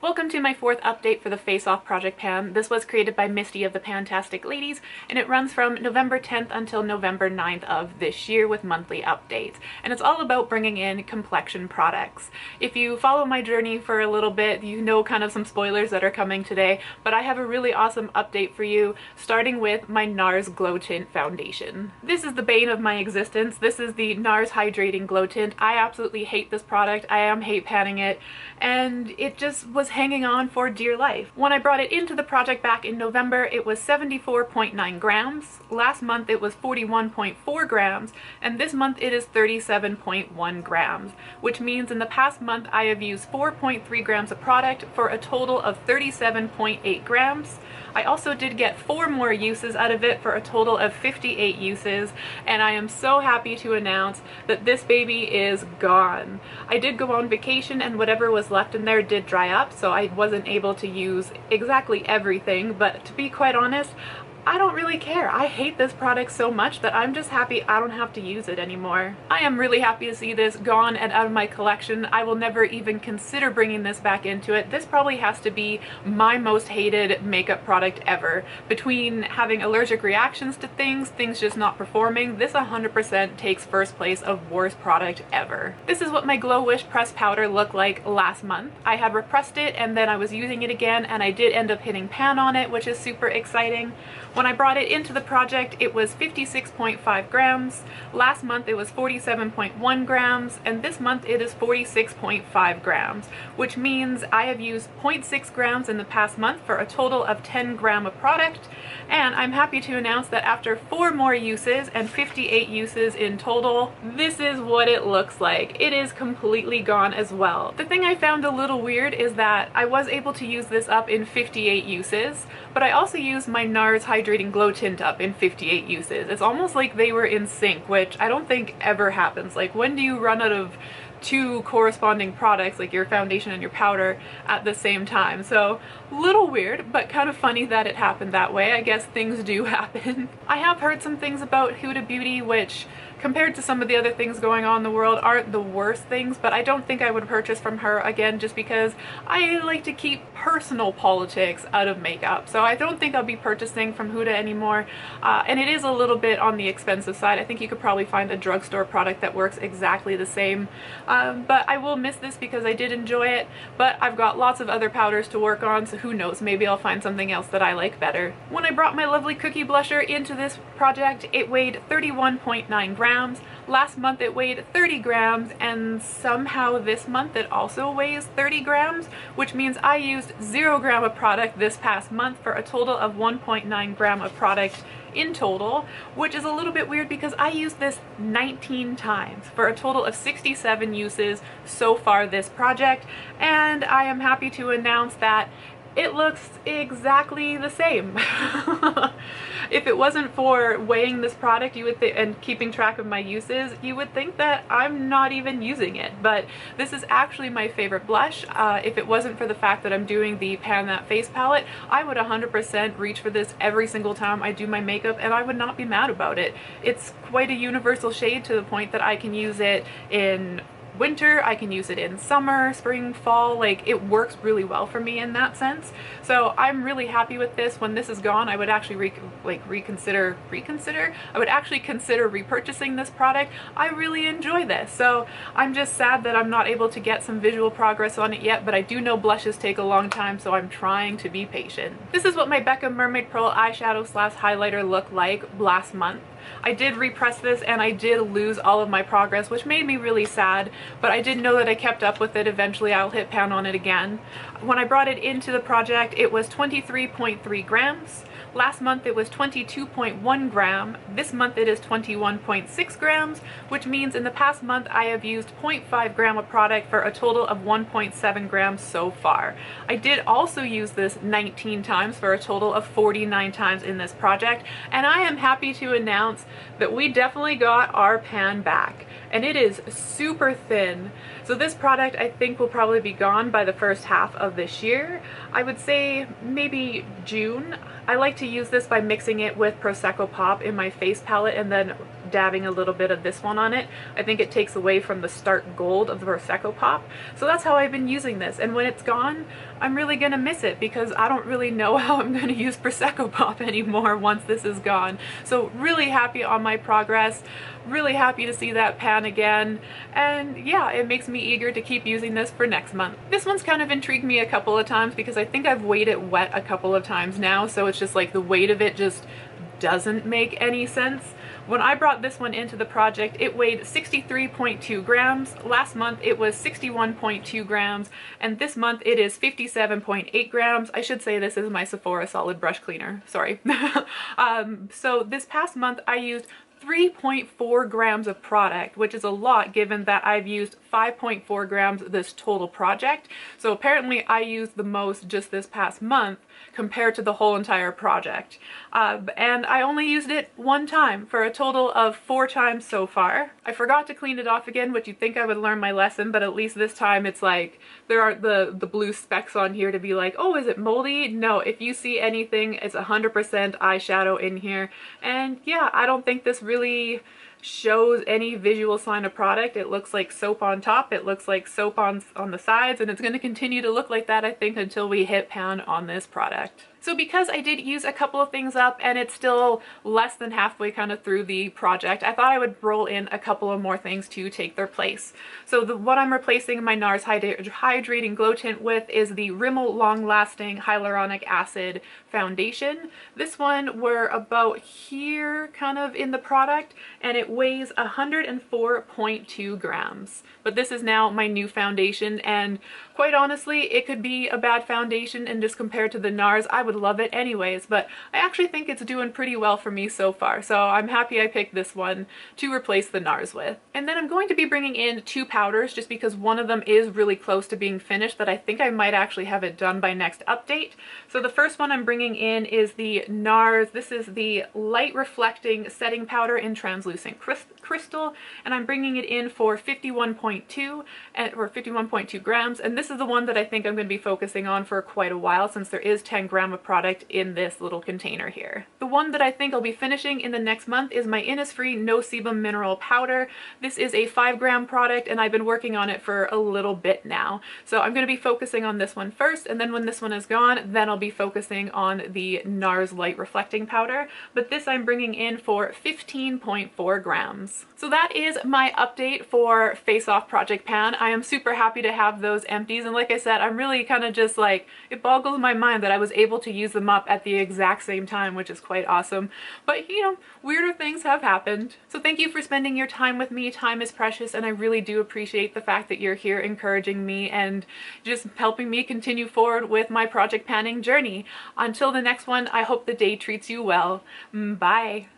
Welcome to my fourth update for the Face Off Project Pan. This was created by Misty of the Pantastic Ladies, and it runs from November 10th until November 9th of this year with monthly updates. And it's all about bringing in complexion products. If you follow my journey for a little bit, you know kind of some spoilers that are coming today, but I have a really awesome update for you, starting with my NARS Glow Tint Foundation. This is the bane of my existence. This is the NARS Hydrating Glow Tint. I absolutely hate this product. I am hate panning it, and it just was hanging on for dear life. When I brought it into the project back in November, it was 74.9 grams. Last month it was 41.4 grams, and this month it is 37.1 grams, which means in the past month I have used 4.3 grams of product for a total of 37.8 grams. I also did get 4 more uses out of it for a total of 58 uses, and I am so happy to announce that this baby is gone. I did go on vacation and whatever was left in there did dry up, so I wasn't able to use exactly everything, but to be quite honest, I don't really care. I hate this product so much that I'm just happy I don't have to use it anymore. I am really happy to see this gone and out of my collection. I will never even consider bringing this back into it. This probably has to be my most hated makeup product ever. Between having allergic reactions to things just not performing, this 100% takes first place of worst product ever. This is what my Glow Wish pressed powder looked like last month. I had repressed it and then I was using it again, and I did end up hitting pan on it, which is super exciting. When I brought it into the project, it was 56.5 grams. Last month it was 47.1 grams, and this month it is 46.5 grams, which means I have used 0.6 grams in the past month for a total of 10 grams of product. And I'm happy to announce that after 4 more uses and 58 uses in total, this is what it looks like. It is completely gone as well. The thing I found a little weird is that I was able to use this up in 58 uses, but I also used my NARS Hydrating Glow Tint up in 58 uses. It's almost like they were in sync, which I don't think ever happens. Like, when do you run out of 2 corresponding products, like your foundation and your powder, at the same time? So, little weird, but kind of funny that it happened that way. I guess things do happen. I have heard some things about Huda Beauty, which compared to some of the other things going on in the world aren't the worst things, but I don't think I would purchase from her again just because I like to keep personal politics out of makeup. So I don't think I'll be purchasing from Huda anymore, and it is a little bit on the expensive side. I think you could probably find a drugstore product that works exactly the same, but I will miss this because I did enjoy it, but I've got lots of other powders to work on, so who knows, maybe I'll find something else that I like better. When I brought my lovely cookie blusher into this project, it weighed 31.9 grams. Last month it weighed 30 grams, and somehow this month it also weighs 30 grams, which means I used 0 gram of product this past month for a total of 1.9 gram of product in total, which is a little bit weird because I used this 19 times for a total of 67 uses so far this project, and I am happy to announce that it looks exactly the same. If it wasn't for weighing this product and keeping track of my uses, you would think that I'm not even using it, but this is actually my favorite blush. If it wasn't for the fact that I'm doing the Pan That Face palette, I would 100% reach for this every single time I do my makeup, and I would not be mad about it. It's quite a universal shade to the point that I can use it in winter, I can use it in summer, spring, fall. Like, it works really well for me in that sense. So I'm really happy with this. When this is gone, I would actually reconsider? I would actually consider repurchasing this product. I really enjoy this. So I'm just sad that I'm not able to get some visual progress on it yet, but I do know blushes take a long time, so I'm trying to be patient. This is what my Becca Mermaid Pearl eyeshadow slash highlighter looked like last month. I did repress this and I did lose all of my progress, which made me really sad, but I did know that I kept up with it. Eventually I'll hit pan on it again. When I brought it into the project, it was 23.3 grams. Last month it was 22.1 gram. This month it is 21.6 grams, which means in the past month I have used 0.5 gram of product for a total of 1.7 grams so far. I did also use this 19 times for a total of 49 times in this project, and I am happy to announce that we definitely got our pan back, and it is super thin. So this product I think will probably be gone by the first half of this year. I would say maybe June. I like to use this by mixing it with Prosecco Pop in my face palette and then dabbing a little bit of this one on it. I think it takes away from the stark gold of the Prosecco Pop. So that's how I've been using this, and when it's gone, I'm really gonna miss it because I don't really know how I'm gonna use Prosecco Pop anymore once this is gone. So really happy on my progress, really happy to see that pan again, and yeah, it makes me eager to keep using this for next month. This one's kind of intrigued me a couple of times because I think I've weighed it wet a couple of times now, so it's just like the weight of it just doesn't make any sense. When I brought this one into the project, it weighed 63.2 grams. Last month it was 61.2 grams, and this month it is 57.8 grams. I should say this is my Sephora solid brush cleaner, sorry. So this past month I used 3.4 grams of product, which is a lot given that I've used 5.4 grams this total project. So apparently I used the most just this past month compared to the whole entire project. And I only used it one time for a total of 4 times so far. I forgot to clean it off again, which you'd think I would learn my lesson, but at least this time it's like there aren't the blue specks on here to be like, oh, is it moldy? No, if you see anything, it's 100% eyeshadow in here. And yeah, I don't think this really shows any visual sign of product. It looks like soap on top, it looks like soap on the sides, and it's going to continue to look like that, I think, until we hit pan on this product. So because I did use a couple of things up and it's still less than halfway kind of through the project, I thought I would roll in a couple of more things to take their place. So what I'm replacing my NARS Hydrating Glow Tint with is the Rimmel Long Lasting Hyaluronic Acid Foundation. This one we're about here kind of in the product, and it weighs 104.2 grams. But this is now my new foundation, and quite honestly, it could be a bad foundation, and just compared to the NARS, I would love it anyways, but I actually think it's doing pretty well for me so far, so I'm happy I picked this one to replace the NARS with. And then I'm going to be bringing in 2 powders just because one of them is really close to being finished, but I think I might actually have it done by next update. So the first one I'm bringing in is the NARS. This is the Light Reflecting Setting Powder in Translucent Crystal, and I'm bringing it in for 51.2 grams, and this is the one that I think I'm going to be focusing on for quite a while since there is 10 grams of product in this little container here. The one that I think I'll be finishing in the next month is my Innisfree No Sebum Mineral Powder. This is a 5-gram product, and I've been working on it for a little bit now. So I'm going to be focusing on this one first, and then when this one is gone, then I'll be focusing on the NARS Light Reflecting Powder. But this I'm bringing in for 15.4 grams. So that is my update for Face Off Project Pan. I am super happy to have those empties, and like I said, I'm really kind of just like, it boggles my mind that I was able to use them up at the exact same time, which is quite awesome. But you know, weirder things have happened. So thank you for spending your time with me. Time is precious, and I really do appreciate the fact that you're here encouraging me and just helping me continue forward with my project panning journey. Until the next one, I hope the day treats you well. Bye.